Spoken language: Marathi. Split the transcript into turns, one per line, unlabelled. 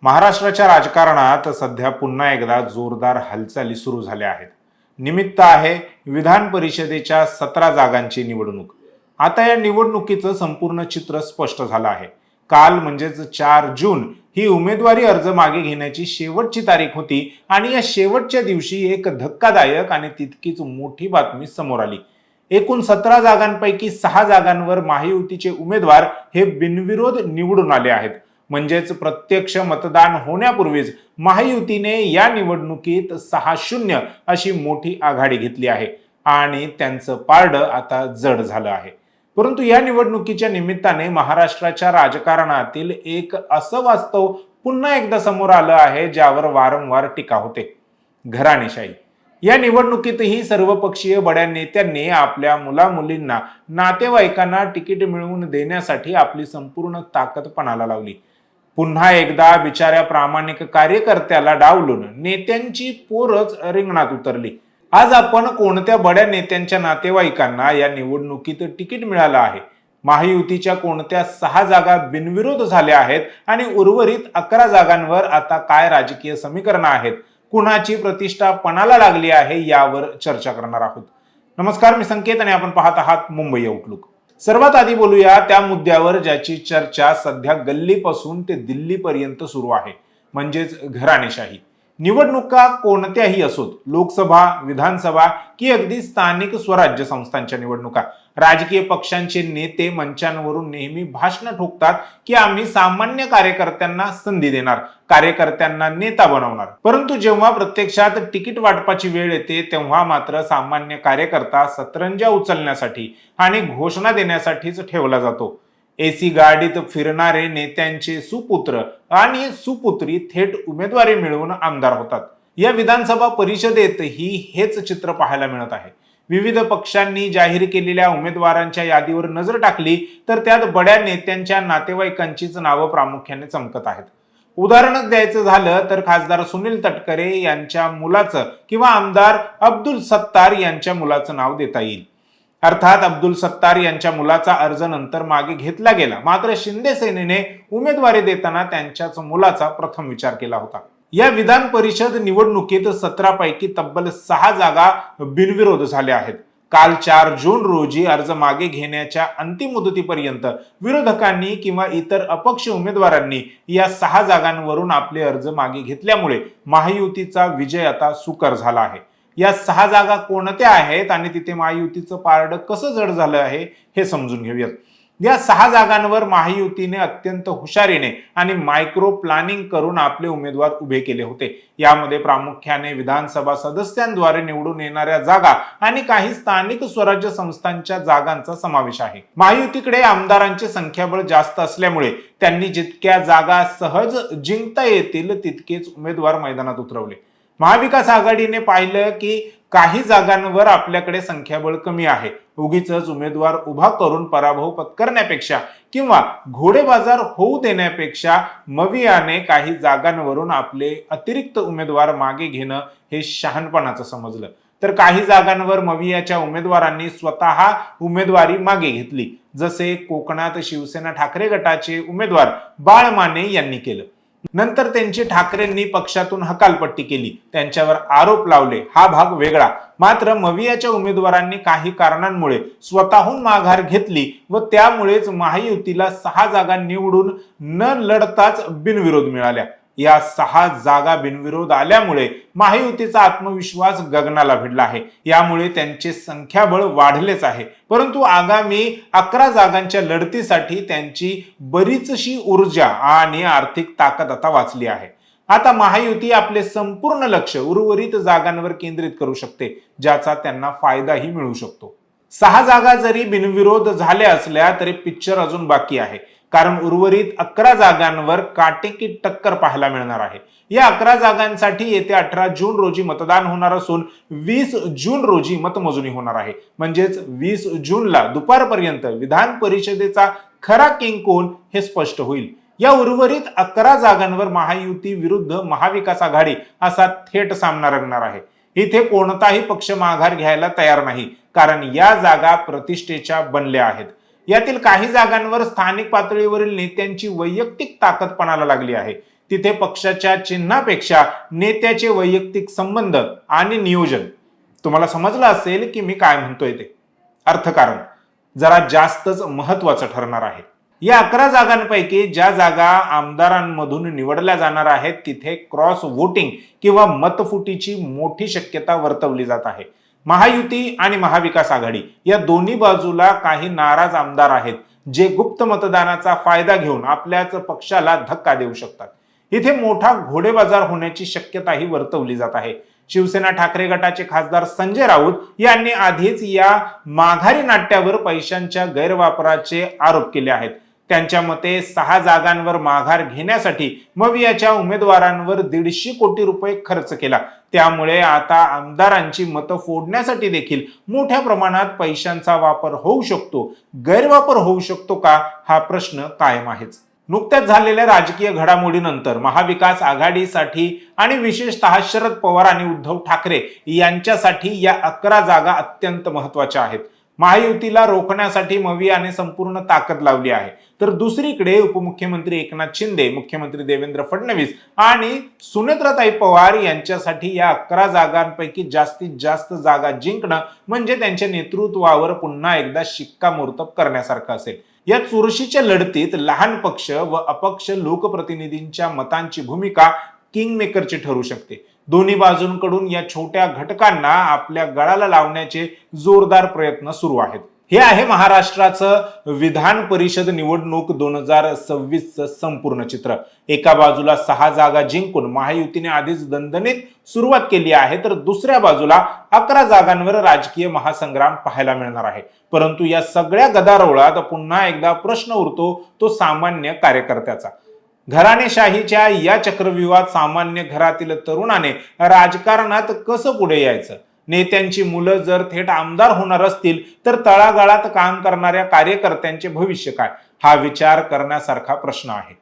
महाराष्ट्राच्या राजकारणात सध्या पुन्हा एकदा जोरदार हालचाली सुरू झाल्या आहेत। निमित्त आहे विधान परिषदेच्या 17 जागांची निवडणूक। आता या निवडणुकीचं संपूर्ण चित्र स्पष्ट झालं आहे। काल म्हणजेच 4 जून ही उमेदवारी अर्ज मागे घेण्याची शेवटची तारीख होती आणि या शेवटच्या दिवशी एक धक्कादायक आणि तितकीच मोठी बातमी समोर आली। एकूण 17 जागांपैकी 6 जागांवर महायुतीचे उमेदवार हे बिनविरोध निवडून आले आहेत। म्हणजेच प्रत्यक्ष मतदान होण्यापूर्वीच महायुतीने या निवडणुकीत 6-0 अशी मोठी आघाडी घेतली आहे आणि त्यांचं पारडं आता जड झालं आहे। परंतु या निवडणुकीच्या निमित्ताने महाराष्ट्राच्या राजकारणातील एक असं वास्तव पुन्हा एकदा समोर आलं आहे ज्यावर वारंवार टीका होते, घराणेशाही। या निवडणुकीतही सर्वपक्षीय बड्या नेत्यांनी आपल्या मुलामुलींना, नातेवाईकांना तिकीट मिळवून देण्यासाठी आपली संपूर्ण ताकद पणाला लावली। पुन्हा एकदा बिचाऱ्या प्रामाणिक कार्यकर्त्याला डावलून नेत्यांची पोरच रिंगणात उतरली। आज आपण कोणत्या बड्या नेत्यांच्या नातेवाईकांना या निवडणुकीत तिकीट मिळालं आहे, महायुतीच्या कोणत्या 6 जागा बिनविरोध झाल्या आहेत आणि उर्वरित 11 जागांवर आता काय राजकीय समीकरणं आहेत, कुणाची प्रतिष्ठा पणाला लागली आहे, यावर चर्चा करणार आहोत। नमस्कार, मी संकेत आणि आपण पाहत आहात मुंबई आउटलुक। सर्वात आधी बोलूया त्या मुद्द्यावर ज्याची चर्चा सध्या गल्लीपासून ते दिल्लीपर्यंत सुरू आहे, म्हणजेच घराणेशाही। निवडणुका कोणत्याही असोत, लोकसभा, विधानसभा की अगदी स्थानिक स्वराज्य संस्थांच्या निवडणुका, राजकीय पक्षांचे नेते मंचांवरून नेहमी भाषण ठोकतात की आम्ही सामान्य कार्यकर्त्यांना संधी देणार, कार्यकर्त्यांना नेता बनवणार। परंतु जेव्हा प्रत्यक्षात तिकीट वाटपाची वेळ येते तेव्हा मात्र सामान्य कार्यकर्ता सतरंजा उचलण्यासाठी आणि घोषणा देण्यासाठीच ठेवला जातो। एसी गाडीत फिरणारे नेत्यांचे सुपुत्र आणि सुपुत्री थेट उमेदवारी मिळवून आमदार होतात। या विधानसभा परिषदेतही हेच चित्र पाहायला मिळत आहे। विविध पक्षांनी जाहीर केलेल्या उमेदवारांच्या यादीवर नजर टाकली तर त्यात बड्या नेत्यांच्या नातेवाईकांचीच नावं प्रामुख्याने चमकत आहेत। उदाहरण द्यायचं झालं तर खासदार सुनील तटकरे यांच्या मुलाचं किंवा आमदार अब्दुल सत्तार यांच्या मुलाचं नाव देता येईल। अर्थात अब्दुल सत्तार यांच्या मुलाचा अर्ज नंतर मागे घेतला गेला, मात्र शिंदे सेनेने उमेदवारी देताना त्यांच्याच मुलाचा प्रथम विचार केला होता। या विधान परिषद निवडणुकीत 17 पैकी तब्बल 6 जागा बिनविरोध झाल्या आहेत। काल 4 जून रोजी अर्ज मागे घेण्याच्या अंतिम मुदतीपर्यंत विरोधकांनी किंवा इतर अपक्ष उमेदवारांनी या 6 जागांवरून आपले अर्ज मागे घेतल्यामुळे महायुतीचा विजय आता सुकर झाला आहे। या 6 जागा कोणत्या आहेत आणि तिथे महायुतीचं पारडं कसं जड झालं आहे हे समजून घेऊयात। या 6 जागांवर महायुतीने अत्यंत हुशारीने आणि मायक्रो प्लॅनिंग करून आपले उमेदवार उभे केले होते। यामध्ये प्रामुख्याने विधानसभा सदस्यांद्वारे निवडून येणाऱ्या जागा आणि काही स्थानिक स्वराज्य संस्थांच्या जागांचा समावेश आहे। महायुतीकडे आमदारांचे संख्याबळ जास्त असल्यामुळे त्यांनी जितक्या जागा सहज जिंकता येतील तितकेच उमेदवार मैदानात उतरवले। महाविकास आघाडीने पाहिलं की काही जागांवर आपल्याकडे संख्याबळ कमी आहे, उगीच उमेदवार उभा करून पराभव पत्करण्यापेक्षा किंवा घोडेबाजार होऊ देण्यापेक्षा मवियाने काही जागांवरून आपले अतिरिक्त उमेदवार मागे घेणं हे शहाणपणाचं समजलं। तर काही जागांवर मवियाच्या उमेदवारांनी स्वतः उमेदवारी मागे घेतली, जसे कोकणात शिवसेना ठाकरे गटाचे उमेदवार बाळ माने यांनी केलं। नंतर त्यांची ठाकरेंनी पक्षातून हकालपट्टी केली, त्यांच्यावर आरोप लावले, हा भाग वेगळा। मात्र मवियाच्या उमेदवारांनी काही कारणांमुळे स्वतःहून माघार घेतली व त्यामुळेच महायुतीला 6 जागा निवडून न लढताच बिनविरोध मिळाल्या। या 6 जागा बिनविरोध आल्यामुळे महायुतीचा आत्मविश्वास गगनाला भिडला आहे। यामुळे त्यांचे संख्याबळ वाढलेच आहे, परंतु आगामी 11 जागांच्या लढतीसाठी त्यांची बरीचशी ऊर्जा आणि आर्थिक ताकद आता वाचली आहे। आता महायुती आपले संपूर्ण लक्ष उर्वरित जागांवर केंद्रित करू शकते, ज्याचा त्यांना फायदाही मिळू शकतो। 6 जागा जरी बिनविरोध झाल्या असल्या तरी पिक्चर अजून बाकी आहे, कारण उर्वरित 11 जागांवर काटेकी टक्कर पाहायला मिळणार आहे। या 11 जागांसाठी येत्या 18 जून रोजी मतदान होणार असून 20 जून रोजी मतमोजणी होणार आहे। म्हणजेच 20 जूनला दुपारपर्यंत विधान परिषदेचा खरा किंग कोण हे स्पष्ट होईल। या उर्वरित 11 जागांवर महायुती विरुद्ध महाविकास आघाडी असा थेट सामना रंगणार आहे। इथे कोणताही पक्ष माघार घ्यायला तयार नाही, कारण या जागा प्रतिष्ठेच्या बनल्या आहेत। यातील काही जागांवर स्थानिक पातळीवरील नेत्यांची वैयक्तिक ताकद पणाला लागली आहे। तिथे पक्षाच्या चिन्हापेक्षा नेत्याचे वैयक्तिक संबंध आणि नियोजन, तुम्हाला समजलं असेल की मी काय म्हणतोय ते, अर्थकारण जरा जास्तच महत्वाचं ठरणार आहे. या 11 जागांपैकी ज्या जागा आमदारांमधून निवडल्या जाणार आहेत तिथे क्रॉस वोटिंग किंवा मतफुटीची मोठी शक्यता वर्तवली जात आहे. महायुती आणि महाविकास आघाडी या दोन्ही बाजूला काही नाराज आमदार आहेत जे गुप्त मतदानाचा फायदा घेऊन आपल्याच पक्षाला धक्का देऊ शकतात. इथे मोठा घोडेबाजार होण्याची शक्यताही वर्तवली जात आहे. शिवसेना ठाकरे गटाचे खासदार संजय राऊत यांनी आधीच या माघारी नाट्यावर पैशांच्या गैरवापराचे आरोप केले आहेत. त्यांच्या मते 6 जागांवर माघार घेण्यासाठी मवियाच्या उमेदवारांवर 150 कोटी रुपये खर्च केला. त्यामुळे आता आमदारांची मतं फोडण्यासाठी देखील मोठ्या प्रमाणात पैशांचा वापर होऊ शकतो. गैरवापर होऊ शकतो का, हा प्रश्न कायम आहेच. नुकत्याच झालेल्या राजकीय घडामोडीनंतर महाविकास आघाडीसाठी आणि विशेषतः शरद पवार आणि उद्धव ठाकरे यांच्यासाठी या 11 जागा अत्यंत महत्वाच्या आहेत. महायुतीला रोखण्यासाठी मवियाने संपूर्ण ताकद लावली आहे, तर दुसरीकडे उपमुख्यमंत्री एकनाथ शिंदे, मुख्यमंत्री देवेंद्र फडणवीस आणि सुनेत्राताई पवार यांच्यासाठी या 11 जागांपैकी जास्तीत जास्त जागा जिंकणं म्हणजे त्यांच्या नेतृत्वावर पुन्हा एकदा शिक्कामोर्तब करण्यासारखं असेल. या चुरशीच्या लढतीत लहान पक्ष व अपक्ष लोकप्रतिनिधींच्या मतांची भूमिका किंगमेकरची ठरू शकते. दोन्ही बाजूंकडून या छोट्या घटकांना आपल्या गळाला लावण्याचे जोरदार प्रयत्न सुरू आहेत. हे आहे महाराष्ट्राचं विधान परिषद निवडणूक 2026चं संपूर्ण चित्र. एका बाजूला 6 जागा जिंकून महायुतीने आधीच दणदणीत सुरुवात केली आहे, तर दुसऱ्या बाजूला 11 जागांवर राजकीय महासंग्राम पाहायला मिळणार आहे. परंतु या सगळ्या गदारोळात पुन्हा एकदा प्रश्न उरतो तो सामान्य कार्यकर्त्याचा. घराणेशाहीच्या या चक्रव्यूहात सामान्य घरातील तरुणाने राजकारणात कसं पुढे यायचं? नेत्यांची मुलं जर थेट आमदार होणार असतील तर तळागाळात काम करणाऱ्या कार्यकर्त्यांचे भविष्य काय? हा विचार करण्यासारखा प्रश्न आहे.